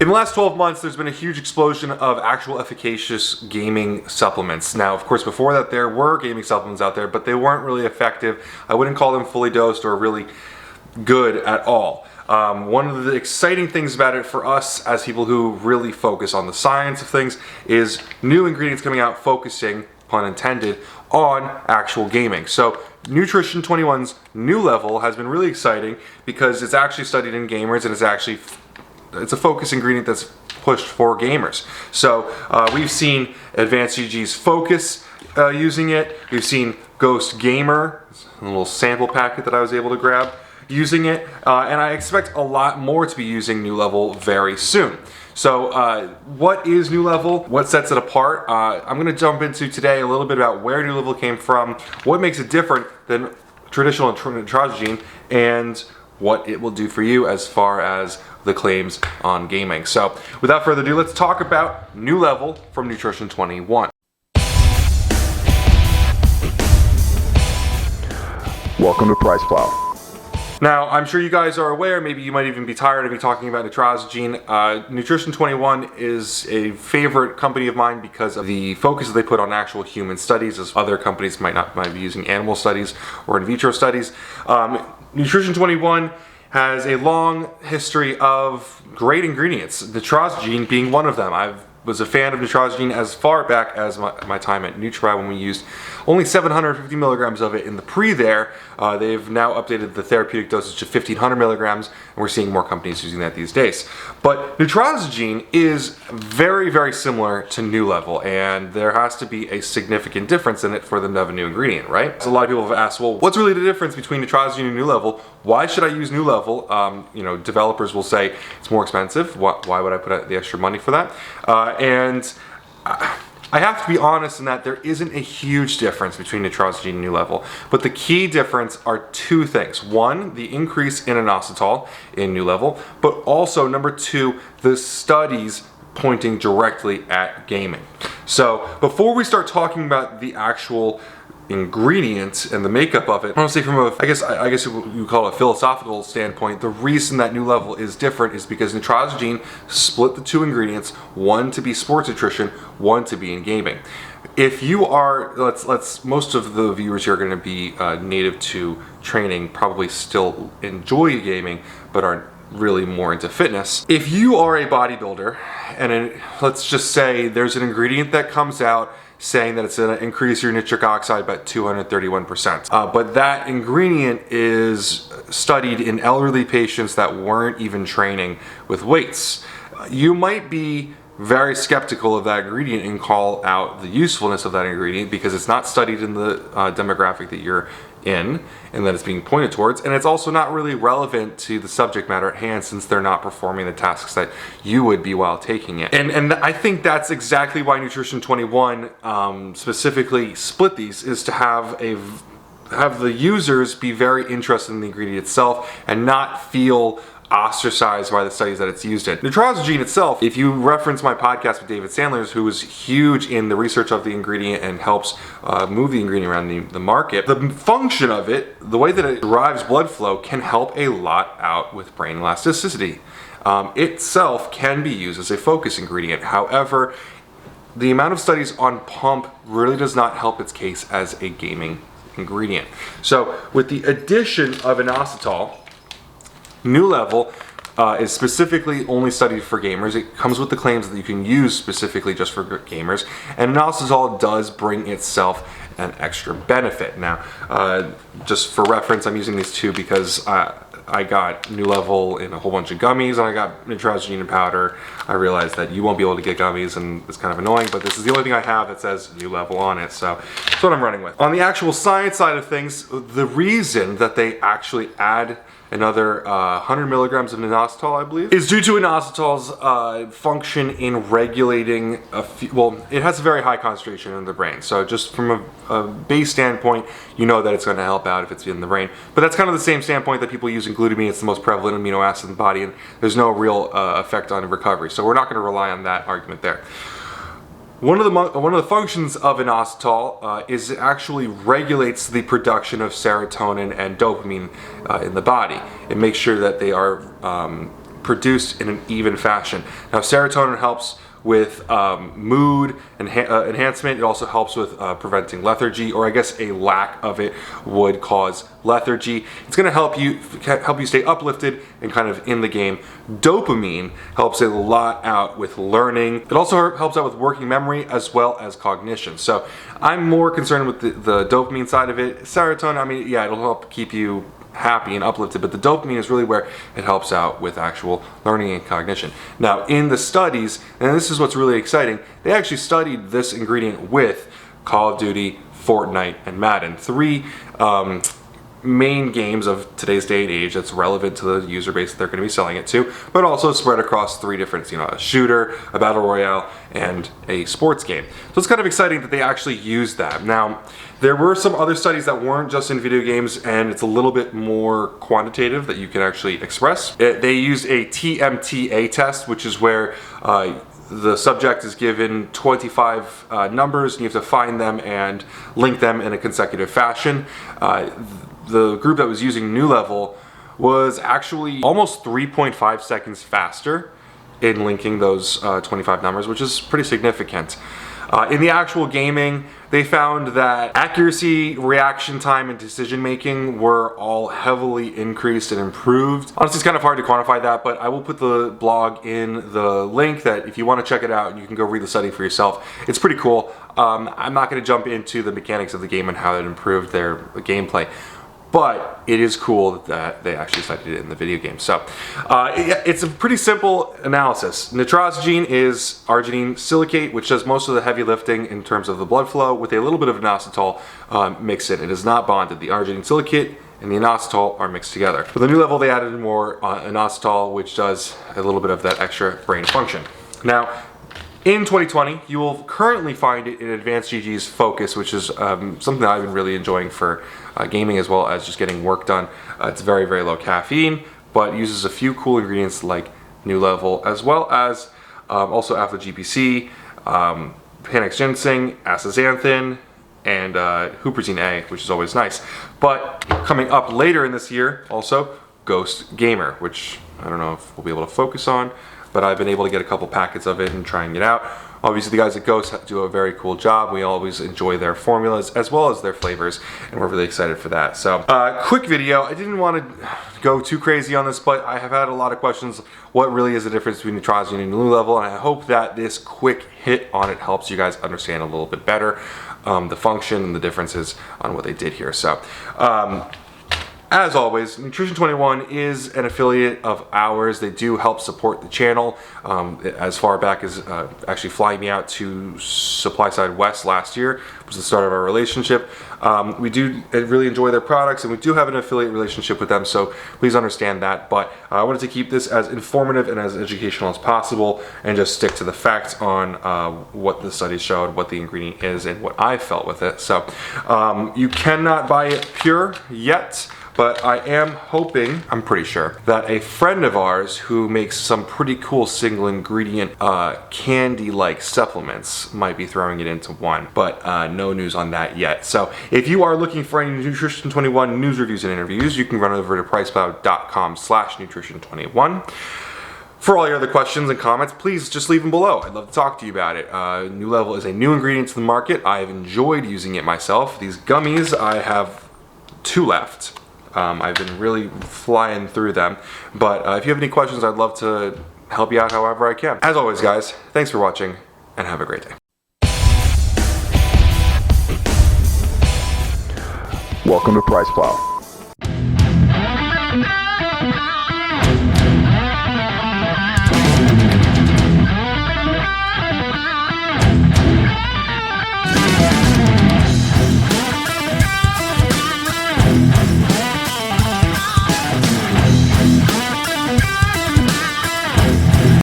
In the last 12 months, there's been a huge explosion of actual efficacious gaming supplements. Now, of course, before that, there were gaming supplements out there, but they weren't really effective. I wouldn't call them fully dosed or really good at all. One of the exciting things about it for us as people who really focus on the science of things is new ingredients coming out focusing, pun intended, on actual gaming. So Nutrition 21's NooLVL has been really exciting because it's actually studied in gamers and it's a focus ingredient that's pushed for gamers. So we've seen Advanced UG's Focus using it. We've seen Ghost Gamer, a little sample packet that I was able to grab, using it. And I expect a lot more to be using NooLVL very soon. So what is NooLVL? What sets it apart? I'm going to jump into today a little bit about where NooLVL came from, what makes it different than traditional Nitrosigine, and what it will do for you as far as the claims on gaming. So without further ado, let's talk about NooLVL from Nutrition 21. Welcome to PricePlow. Now, I'm sure you guys are aware, maybe you might even be tired of me talking about Nitrosigine. Nutrition 21 is a favorite company of mine because of the focus that they put on actual human studies, as other companies might be using animal studies or in vitro studies. Nutrition 21 has a long history of great ingredients, Nitrosigine being one of them. I was a fan of Nitrosigine as far back as my time at NooLVL when we used only 750 milligrams of it in the pre there. They've now updated the therapeutic dosage to 1500 milligrams, and we're seeing more companies using that these days. But Nitrosigine is very, very similar to NooLVL, and there has to be a significant difference in it for them to have a new ingredient, right? So a lot of people have asked, well, what's really the difference between Nitrosigine and NooLVL? Why should I use NooLVL? Developers will say it's more expensive. Why would I put out the extra money for that? And I have to be honest in that there isn't a huge difference between Nitrosigine and NooLVL, but the key difference are two things. One, the increase in inositol in NooLVL, but also number two, the studies pointing directly at gaming. So before we start talking about the actual ingredients and the makeup of it, I want to say from a, I guess you call it a philosophical standpoint, the reason that NooLVL is different is because Nitrosigine split the two ingredients, one to be sports nutrition, one to be in gaming. If you are, most of the viewers here are going to be native to training, probably still enjoy gaming, but aren't really more into fitness. If you are a bodybuilder, and let's just say there's an ingredient that comes out saying that it's going to increase your nitric oxide by 231%. But that ingredient is studied in elderly patients that weren't even training with weights. You might be very skeptical of that ingredient and call out the usefulness of that ingredient because it's not studied in the demographic that you're in and that it's being pointed towards, and it's also not really relevant to the subject matter at hand since they're not performing the tasks that you would be while taking it. And I think that's exactly why Nutrition 21 specifically split these, is to have the users be very interested in the ingredient itself and not feel ostracized by the studies that it's used in. Nitrosigine itself, if you reference my podcast with David Sanders, who is huge in the research of the ingredient and helps move the ingredient around the market, the function of it, the way that it drives blood flow, can help a lot out with brain elasticity. Itself can be used as a focus ingredient. However, the amount of studies on pump really does not help its case as a gaming ingredient. So with the addition of inositol, NooLVL is specifically only studied for gamers. It comes with the claims that you can use specifically just for gamers, and inositol does bring itself an extra benefit. Now, just for reference, I'm using these two because I got NooLVL in a whole bunch of gummies, and I got Nitrosigine in powder. I realized that you won't be able to get gummies, and it's kind of annoying, but this is the only thing I have that says NooLVL on it, so that's what I'm running with. On the actual science side of things, the reason that they actually add another 100 milligrams of inositol, I believe, is due to inositol's function in regulating it has a very high concentration in the brain. So just from a base standpoint, you know that it's going to help out if it's in the brain. But that's kind of the same standpoint that people use in glutamine. It's the most prevalent amino acid in the body, and there's no real effect on recovery. So we're not going to rely on that argument there. One of the functions of inositol is it actually regulates the production of serotonin and dopamine in the body. It makes sure that they are produced in an even fashion. Now, serotonin helps with mood enhancement. It also helps with preventing lethargy, or I guess a lack of it would cause lethargy. It's going to help you stay uplifted and kind of in the game. Dopamine helps a lot out with learning. It also helps out with working memory as well as cognition. So I'm more concerned with the dopamine side of it. Serotonin, I mean, yeah, it'll help keep you happy and uplifted, but the dopamine is really where it helps out with actual learning and cognition. Now, in the studies, and this is what's really exciting, they actually studied this ingredient with Call of Duty, Fortnite, and Madden, three main games of today's day and age that's relevant to the user base that they're going to be selling it to, but also spread across three different, a shooter, a battle royale, and a sports game. So it's kind of exciting that they actually used that. Now, there were some other studies that weren't just in video games, and it's a little bit more quantitative that you can actually express. They used a TMTA test, which is where the subject is given 25 numbers, and you have to find them and link them in a consecutive fashion. The group that was using NooLVL was actually almost 3.5 seconds faster in linking those 25 numbers, which is pretty significant. In the actual gaming, they found that accuracy, reaction time, and decision making were all heavily increased and improved. Honestly, it's kind of hard to quantify that, but I will put the blog in the link that if you want to check it out, you can go read the study for yourself. It's pretty cool. I'm not going to jump into the mechanics of the game and how it improved their gameplay, but it is cool that they actually studied it in the video game. So it's a pretty simple analysis. Nitrosigine is arginine silicate, which does most of the heavy lifting in terms of the blood flow, with a little bit of inositol mixed in. It is not bonded. The arginine silicate and the inositol are mixed together. For the NooLVL, they added more inositol, which does a little bit of that extra brain function. Now, in 2020, you will currently find it in Advanced GG's Focus, which is something that I've been really enjoying for gaming as well as just getting work done. It's very, very low caffeine, but uses a few cool ingredients like NooLVL, as well as also alpha-GPC, Panax ginseng, astaxanthin, and huperzine A, which is always nice. But coming up later in this year, also Ghost Gamer, which I don't know if we'll be able to focus on, but I've been able to get a couple packets of it and trying it out. Obviously, the guys at Ghost do a very cool job. We always enjoy their formulas as well as their flavors, and we're really excited for that. So, quick video. I didn't want to go too crazy on this, but I have had a lot of questions. What really is the difference between Nitrosigine and NooLVL? And I hope that this quick hit on it helps you guys understand a little bit better the function and the differences on what they did here. So, as always, Nutrition 21 is an affiliate of ours. They do help support the channel. As far back as actually flying me out to Supply Side West last year, which was the start of our relationship. We do really enjoy their products, and we do have an affiliate relationship with them, so please understand that. But I wanted to keep this as informative and as educational as possible, and just stick to the facts on what the studies showed, what the ingredient is, and what I felt with it. So you cannot buy it pure yet, but I am hoping, I'm pretty sure, that a friend of ours who makes some pretty cool single ingredient candy-like supplements might be throwing it into one, but no news on that yet. So if you are looking for any Nutrition 21 news reviews and interviews, you can run over to PricePlow.com/Nutrition21. For all your other questions and comments, please just leave them below. I'd love to talk to you about it. NooLVL is a new ingredient to the market. I've enjoyed using it myself. These gummies, I have 2 left. I've been really flying through them, but if you have any questions, I'd love to help you out however I can. As always, guys, thanks for watching, and have a great day. Welcome to PricePlow.